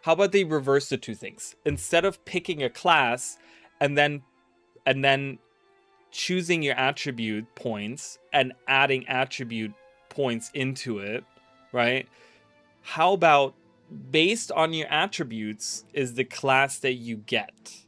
How about they reverse the two things? Instead of picking a class and then choosing your attribute points and adding attribute points into it, right? How about based on your attributes is the class that you get?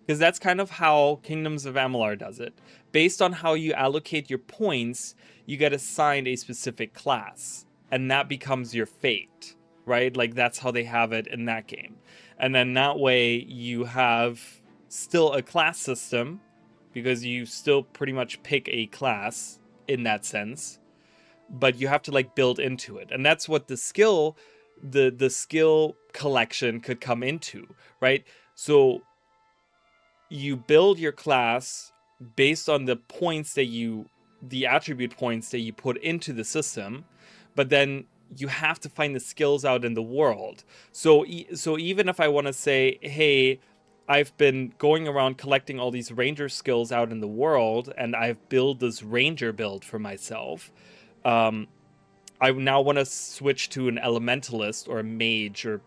Because that's kind of how Kingdoms of Amalur does it. Based on how you allocate your points, you get assigned a specific class, and that becomes your fate, right? Like that's how they have it in that game. And then that way you have still a class system, because you still pretty much pick a class in that sense, but you have to like build into it. And that's what the skill collection could come into, right? So you build your class based on the points that the attribute points that you put into the system, but then you have to find the skills out in the world. So even if I want to say, hey, I've been going around collecting all these ranger skills out in the world, and I've built this ranger build for myself, I now want to switch to an elementalist or a mage or,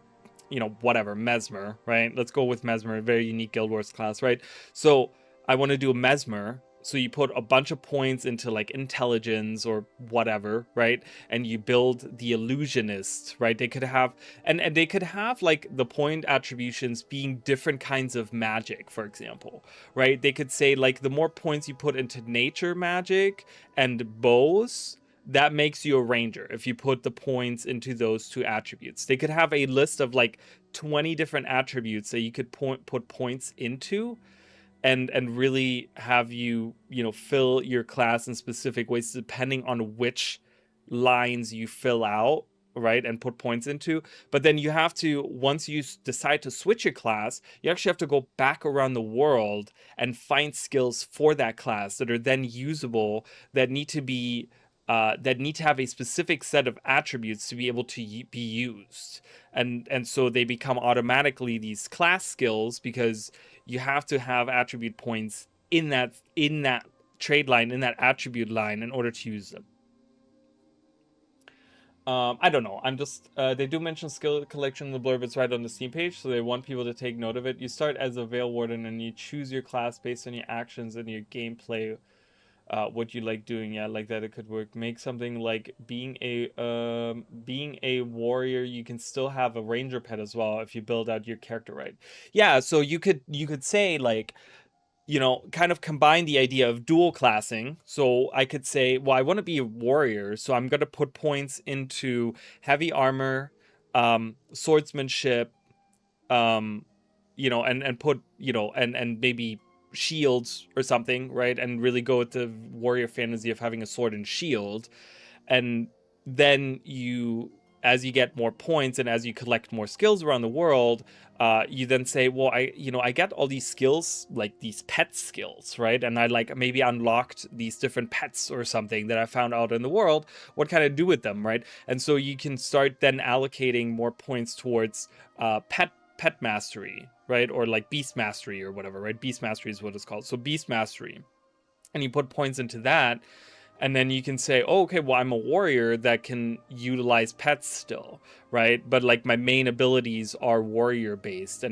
you know, whatever, Mesmer, right? Let's go with Mesmer, a very unique Guild Wars class, right? So I want to do a Mesmer. So you put a bunch of points into like intelligence or whatever, right? And you build the illusionist, right? They could have, and they could have like the point attributions being different kinds of magic, for example, right? They could say like the more points you put into nature magic and bows, that makes you a ranger if you put the points into those two attributes. They could have a list of like 20 different attributes that you could put points into, and really have you know, fill your class in specific ways depending on which lines you fill out, right, and put points into. But then you have to, once you decide to switch your class, you actually have to go back around the world and find skills for that class that are then usable, that need to be that need to have a specific set of attributes to be able to be used, and so they become automatically these class skills, because you have to have attribute points in that trade line, in that attribute line, in order to use them. I don't know. I'm just, they do mention skill collection in the blurb. It's right on the Steam page, so they want people to take note of it. You start as a Veil Warden, and you choose your class based on your actions and your gameplay. What you like doing, yeah, like that it could work. Make something like being a warrior. You can still have a ranger pet as well if you build out your character right. Yeah, so you could say like, you know, kind of combine the idea of dual classing. So I could say, well, I want to be a warrior, so I'm going to put points into heavy armor, swordsmanship, you know, and put, you know, and maybe shields or something, right? And really go with the warrior fantasy of having a sword and shield. And then you, as you get more points and as you collect more skills around the world, you then say, well, I get all these skills, like these pet skills, right? And I like maybe unlocked these different pets or something that I found out in the world. What can I do with them, right? And so you can start then allocating more points towards pet mastery, right? Or like beast mastery or whatever, right? Beast mastery is what it's called. So beast mastery. And you put points into that. And then you can say, oh, okay, well, I'm a warrior that can utilize pets still, right? But like my main abilities are warrior based. And